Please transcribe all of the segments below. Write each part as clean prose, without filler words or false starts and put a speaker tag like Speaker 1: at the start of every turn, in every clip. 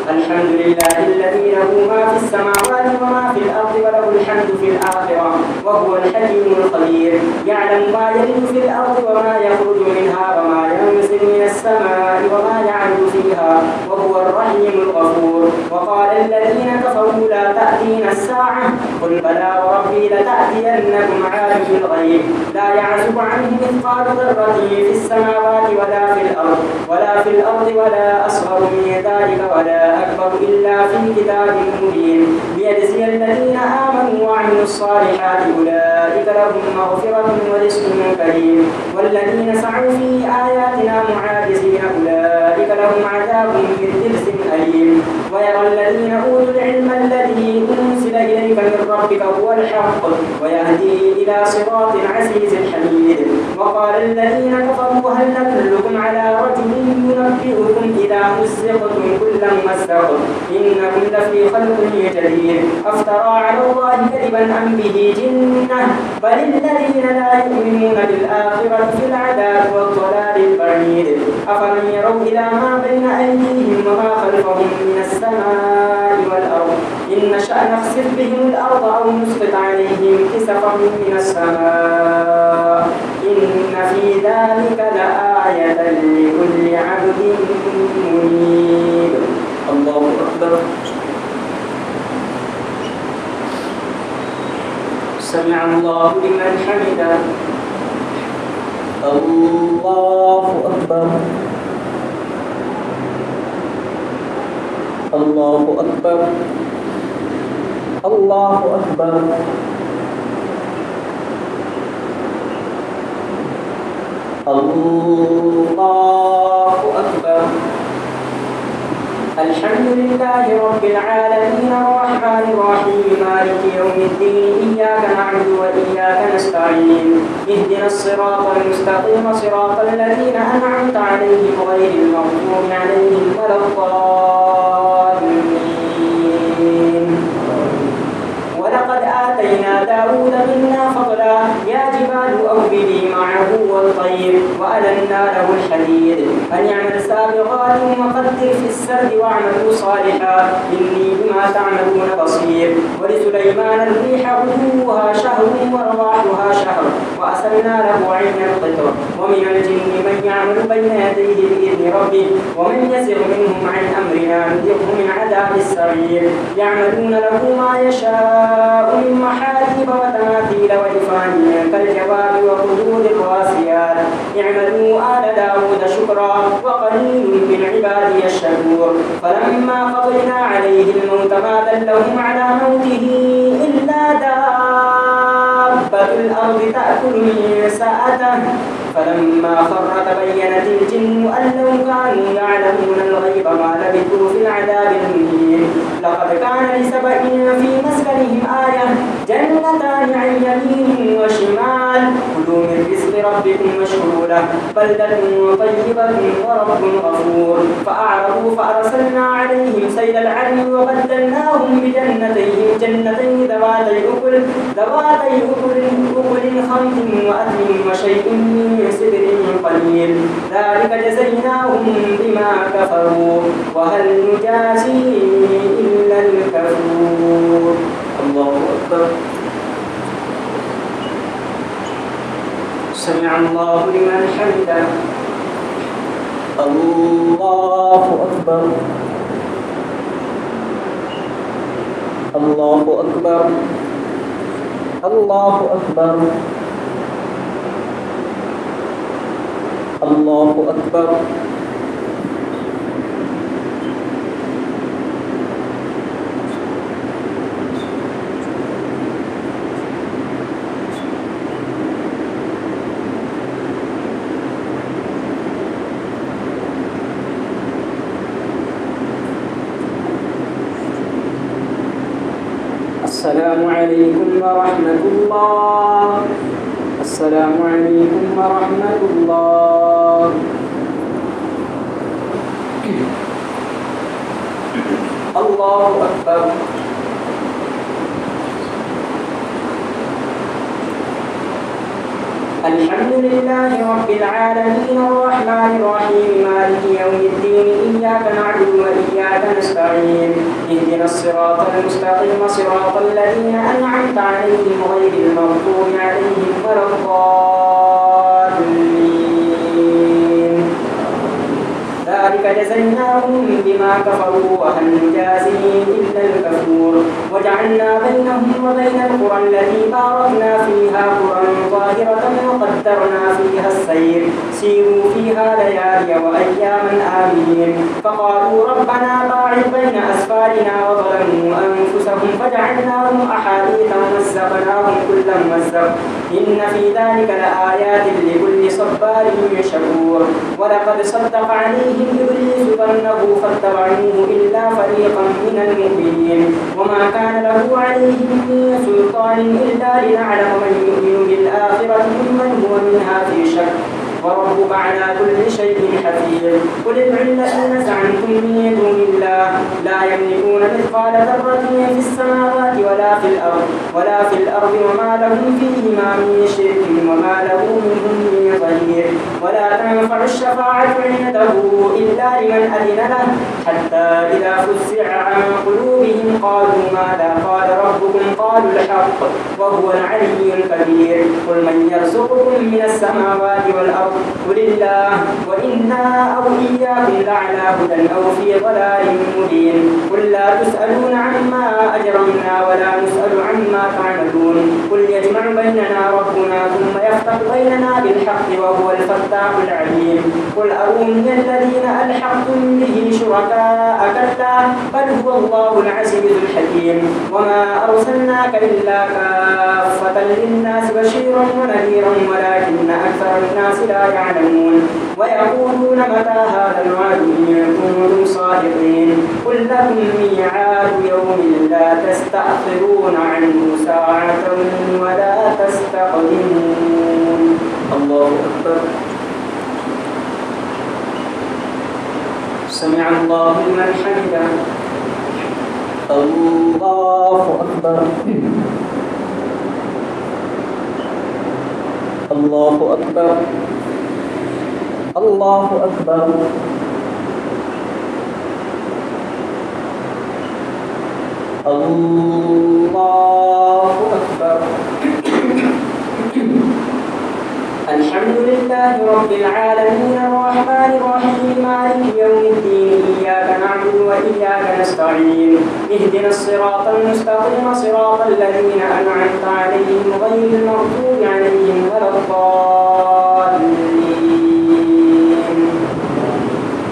Speaker 1: الحمد لله الذي له ما في السماوات وما في الأرض وله الحمد في الآخرة وهو الحكيم الخبير يعلم ما يلج في الأرض وما يخرج منها وما ينزل من السماء وما يعرج فيها وهو الرحيم الغفور. وقال الذين كفروا لا تأتينا الساعة قل بلى وربي لتأتينكم عالم الغيب لا يعزب عنه مثقال ذرة في السماوات ولا في الأرض ولا أصغر من ذلك ولا أكبر إلا في كتاب مبين ليجزي الذين آمنوا وعملوا الصالحات أولئك لهم مغفرة ورزق كريم والذين سعوا في آياتنا معاجزين أولئك لهم عذاب من رجز أليم. ويرى الذين أوتوا العلم الذي أنزل إليك من ربك هو الحق ويهدي إلى صراط عزيز حميد. وقال الذين كفروا هل ندلكم على رجل ينبئكم إذا مزقتم كل ممزق إنكم لفي خلق جديد أفترى على الله كذبا أم به جنة بل الذين لا يؤمنون بالآخرة في العذاب والضلال البعيد. أفلم يروا إلى ما بين أيديهم وما خلفهم من السماء والأرض إن نشأ نخسف بهم الأرض أو نسقط عليهم كسفا من السماء إن في ذلك لآية لكل عبد منيب. الله أكبر. سمع الله لمن حمده. الله أكبر. الله أكبر. الله أكبر. الله أكبر. الحمد لله رب العالمين الرحمن الرحيم مالك يوم الدين إياك نعبد وإياك نستعين اهدنا الصراط المستقيم صراط الذين أنعمت عليهم غير المغضوب عليهم ولا الضالين. ولقد آتينا داود منا فضلا يا جبال أوبدي معه والطير وألنا له الحديد أن يعمل سابغات وقدر في السرد واعملوا صالحا إني بما تعملون بصير. ولسليمان الريح غدوها شهر ورواحها شهر وأسلنا له عين القطر. ومن الجن من يعمل بين يديه بإذن ربه ومن يزغ منهم عن أمرنا نذقه من عذاب السعير. يعملون له ما يشاء من محاريب وتماثيل وجفان كالجواب وقدور الراسيات اعملوا آل داود شكرا وقليل من عبادي الشكور. فلما قضينا عليه الموت ما دلهم على موته إلا دابة الأرض تأكل من ساءته فلما خر تبينت الجن أن لو كانوا يعلمون الغيب ما لبثوا في العذاب المهين. لقد كان لسبأ في مسكنهم آية جنتان عن يمين وشمال كلوا من رزق ربكم واشكروا له بلدة طيبة ورب غفور. فأعرضوا فأرسلنا عليهم سيل العرم وبدلناهم بجنتين ذواتي أكل خمط وأثم وشيء من سدر قليل ذلك جزيناهم بما كفروا وهل نجازي إلا الكفور. الله أكبر. سمع الله لمن حمده. الله أكبر. الله أكبر. الله أكبر. الله أكبر. السلام عليكم ورحمة الله. السلام عليكم ورحمة الله. الله أكبر. الحمد لله رب العالمين الرحمن الرحيم مالك يوم الدين إياك نعبد وإياك نستعين اهدنا الصراط المستقيم صراط الذين أنعمت عليهم غير المغضوب عليهم ولا الضالين ذلك جزيناهم بما كفروا وهل نجازي إلا الكفور وجعلنا بينهم وبين القرى التي باركنا فيها قرى ظاهرة وقدرنا فيها السير سيروا فيها ليالي وأياما آمنين فقالوا ربنا باعد بين أسفارنا وظلموا أنفسهم فجعلناهم أحاديث ومزقناهم كل ممزق إن في ذلك لآيات لكل صبار شكور ولقد صدق عليهم إبليس ظنه فاتبعوه إلا فريقا من المؤمنين وما كان له عليهم من سلطان إلا لنعلم من يؤمن بالآخرة ممن هو منها في شك وربك على كل شيء حفيظ قل ادعوا الذين زعمتم من دون الله لا يملكون مثقال ذرة في السماوات ولا في الأرض وما لهم فيهما من شرك وما له منهم من ظهير ولا تنفع الشفاعة عنده إلا لمن أذن له حتى إذا فزع عن قلوبهم قالوا ماذا قال ربكم قالوا الحق وهو العلي الكبير قل من يرزقكم من السماوات والأرض قل الله وإنا أو إياكم لعلى هدى أو في ضلال مبين قل لا تسألون عما أجرمنا ولا نسأل عما تعملون قل يجمع بيننا ربنا ثم يفتح بيننا بالحق وهو الفتاح العليم قل أروني الذين ألحقتم به شركاء كلا بل هو الله العزيز الحكيم وما أرسلناك إلا كافة للناس بشيرا ونذيرا ولكن أكثر الناس لا يعلمون ويقولون متى هذا الوعد إن كنتم صادقين قل لكم ميعاد يوم لا تستأخرون عنه ساعة ولا تستقدمون الله أكبر سمع الله لمن حمده الله أكبر الله أكبر الله أكبر الله أكبر الحمد لله رب العالمين الرحمن الرحيم مالك يوم الدين إياك نعبد وإياك نستعين اهدنا الصراط المستقيم صراط الذين أنعمت عليهم غير المغضوب عليهم ولا الضالين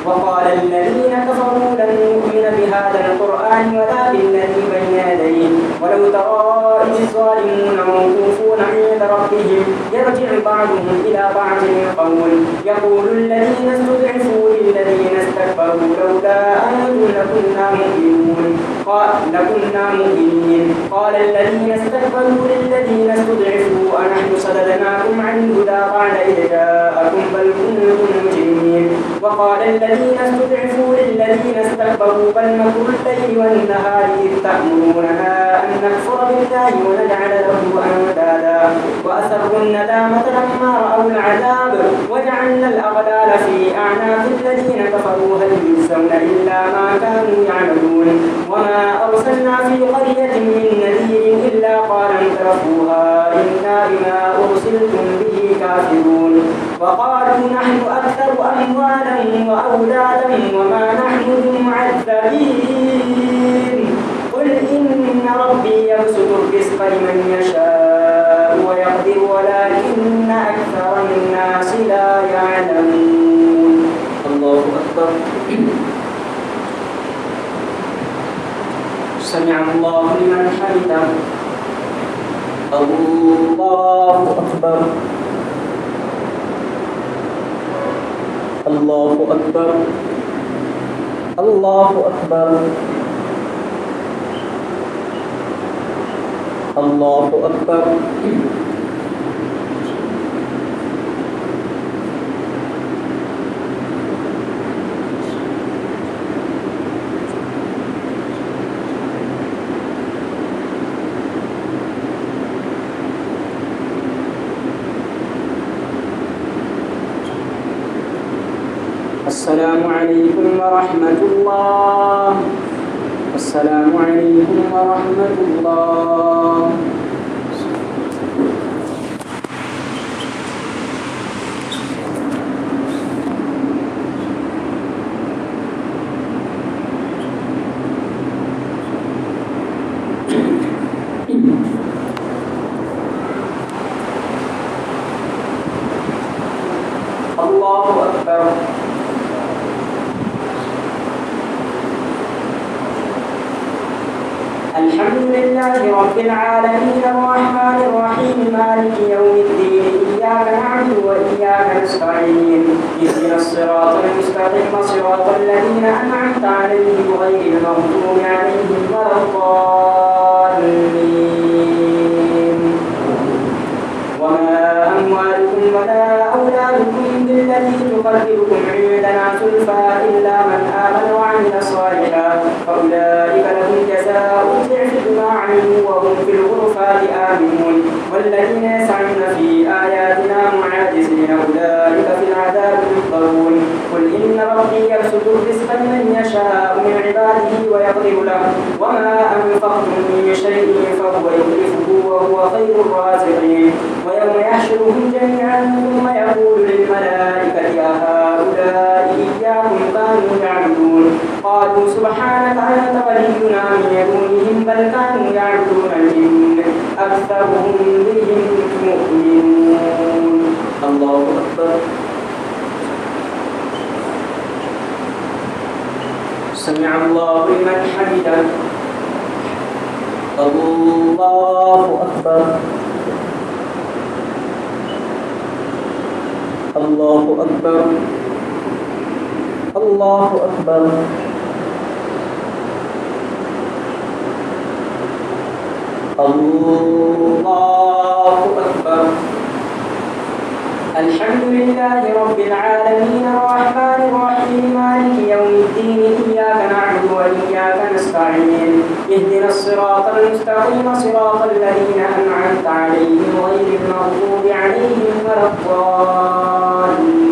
Speaker 1: وقال الذين كفروا لن نؤمن بهذا القرآن ولا بالذي بين يديه ولو ترى إذ الظالمون موقوفون عند ربهم يرجع بعضهم إلى بعض القول يقول الذين استضعفوا للذين استكبروا لولا أنتم لكنا مؤمنين قال الذين استكبروا للذين استضعفوا أنحن صددناكم عن الهدى بعد إذ جاءكم بل كنتم مجرمين وقال الذين استضعفوا للذين استكبروا بل مكر الليل والنهار إذ تأمروننا أن نكفر بالله ونجعل له أندادا وأسروا الندامة لما رأوا العذاب وجعلنا الأغلال في أعناق الذين كفروا هل يجزون إلا ما كانوا يعملون وما أرسلنا في قرية من نذير إلا قال مترفوها إنا بما أرسلتم به كافرون وقالوا نحن أكثر أموالا وأولادا وما نحن بمعذبين قل إن ربي يبسط الرزق لمن يشاء ويقدر ولكن أكثر الناس لا يعلمون الله أكبر سمع الله لمن حمده الله أكبر الله أكبر الله أكبر الله أكبر السلام عليكم ورحمة الله. السلام عليكم ورحمة الله. الله أكبر. الحمد لله رب العالمين الرحمن الرحيم مالك يوم الدين إياك نعبد وإياك نستعين اهدنا الصراط المستقيم صراط الذين أنعمت عليهم غير المغضوب عليهم ولا الضالين. وما أموالكم ولا أولادكم بالتي تقربكم عندنا زلفى إلا من آمن وعمل صالحا فأولئك لهم جزاء الضعف بما عملوا وهم في الغرفات آمنون. والذين يسعون في آياتنا معاجزين أولئك في العذاب محضرون. قل إن ربي يبسط الرزق لمن يشاء من عباده ويقدر له وما أنفقتم من شيء فهو يخلفه وهو خير الرازقين. ويوم يحشرهم جميعا ثم يقول للملائكة أهؤلاء إياكم كانوا يعبدون قالوا سبحانك أنت ولينا من دونهم بل كانوا يعبدون الجن أكثرهم بهم مؤمنون. الله أكبر. سمع الله لمن حمده. الله أكبر. الله أكبر. الله أكبر. الله أكبر. الحمد لله رب العالمين الرحمن الرحيم مالك يوم الدين إياك نعبد وإياك نستعين اهدنا الصراط المستقيم صراط الذين أنعمت عليهم غير المغضوب عليهم ولا الضالين.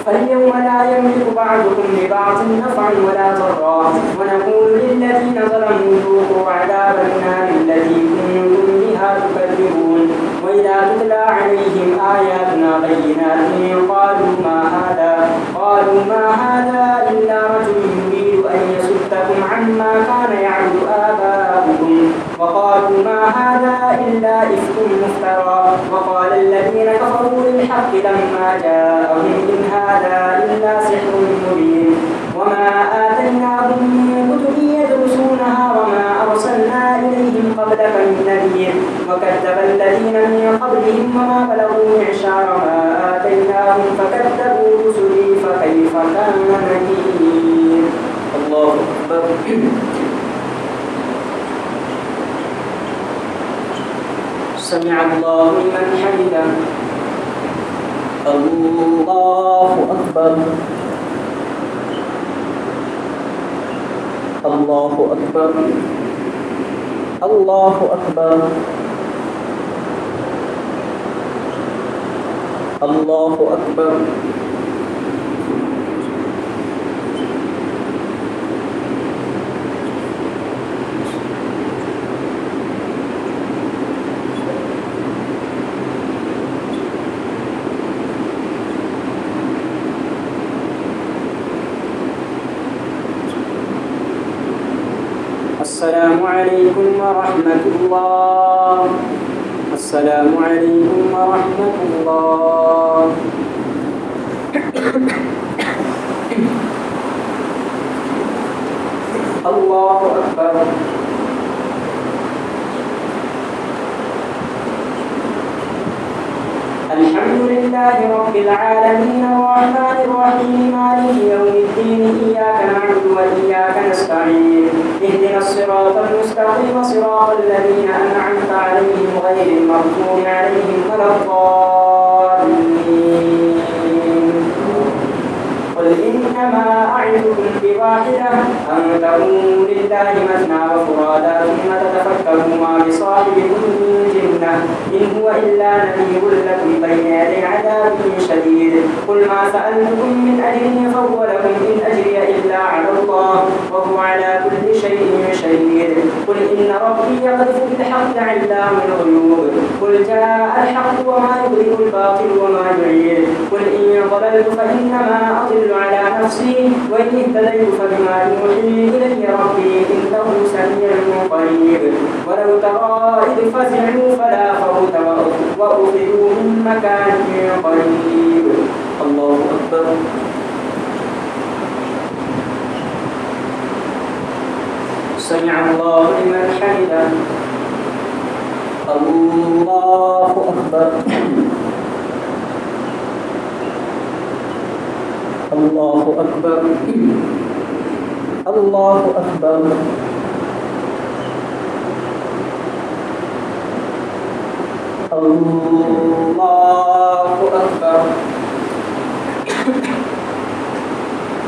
Speaker 1: فاليوم لا يملك بعضكم لبعض نفعا ولا ضرا ونقول للذين ظلموا ذوقوا عذاب النار التي كنتم بها تكذبون. وإذا تتلى عليهم آياتنا بينات قالوا ما هذا إلا رجل يريد أن يصدكم عما كان يعبد آباؤكم وقالوا ما هذا إلا إفك مفترى. وقال الذين كفروا للحق لما جاءهم إن هذا إلا سحر مبين. وما آتيناهم من كتب يدرسونها وما أرسلنا إليهم قبلك من نذير وكذب الذين من قبلهم وما بلغوا معشار ما آتيناهم فكذبوا رسلي فكيف كان نكير. الله أكبر. سمع الله لمن حمده. الله أكبر. الله أكبر. الله أكبر. الله أكبر. السلام عليكم ورحمة الله. السلام عليكم ورحمة الله. الله أكبر. الحمد لله رب العالمين الرحمن الرحيم مالك يوم الدين إياك نعبد وإياك نستعين اهدنا الصراط المستقيم صراط الذين أنعمت عليهم غير المغضوب عليهم ولا الضالين. قل إن إنما أعظكم بواحدة أن تقوموا لله مثنى وفرادا ثم تتفكروا ما بصاحبكم من جنة إن هو إلا نذير لكم بين يدي عذاب شديد قل ما سألتكم من أجر فهو لكم إن أجري إلا على الله وهو على كل شيء شهيد قل إن ربي يقذف بالحق علام الغيوب قل جاء الحق وما يبدئ الباطل وما يعيد قل إن ضللت فإنما أضل على نفسي وإن اهتديت فبما يوحي إلي ربي إنه سميع قريب ولو ترى إذ فزعوا فلا فوت وأخذوا من مكان قريب الله أكبر سمع الله لمن حمده الله أكبر الله أكبر الله أكبر الله أكبر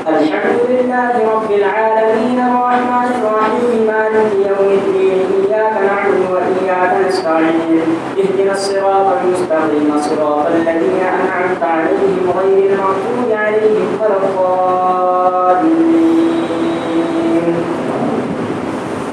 Speaker 1: الحمد لله رب العالمين الرحمن الرحيم مالك يوم الدين إياك نعبد وإياك نستعين اهدنا الصراط المستقيم صراط الذين أنعمت عليهم غير المغضوب عليهم ولا الضالين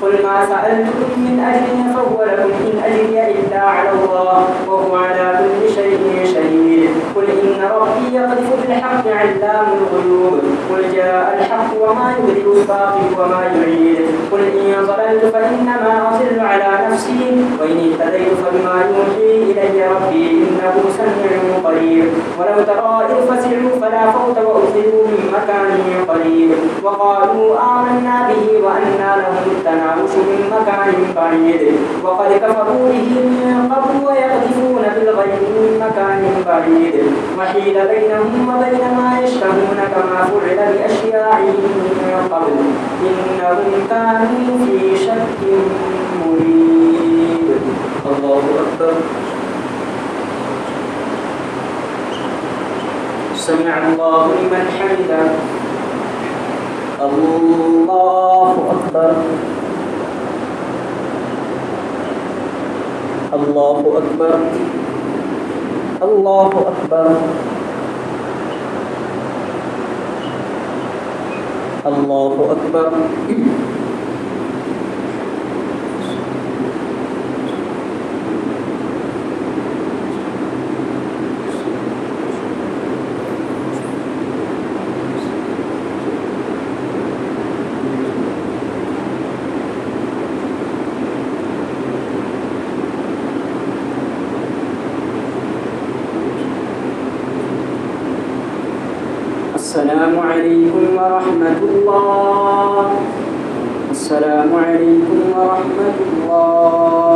Speaker 1: قل ما سألتكم من أجر فهو لكم إن أجري إلا على الله وهو على كل شيء شهيد قل إن ربي يقذف بالحق علام الغيوب قل جاء الحق وما يبدئ الباطل وما يعيد قل إن ضللت فإنما أضل على نفسي وإن اهتديت فبما يوحي إلي ربي إنه سميع قريب ولو ترى إذ فزعوا فلا فوت وأخذوا من مكان قريب وقالوا آمنا به وأنى لهم التناوش من مكان بعيد وقد كفروا به من قبل ويقذفون بالغيب من مكان بعيد وحيل بينهم وبين ما يشتهون كما فعل بأشياعهم من قبل إنهم كانوا في شك مريب الله أكبر سمع الله لمن حمده الله أكبر الله أكبر الله أكبر الله أكبر السلام عليكم ورحمة الله السلام عليكم ورحمة الله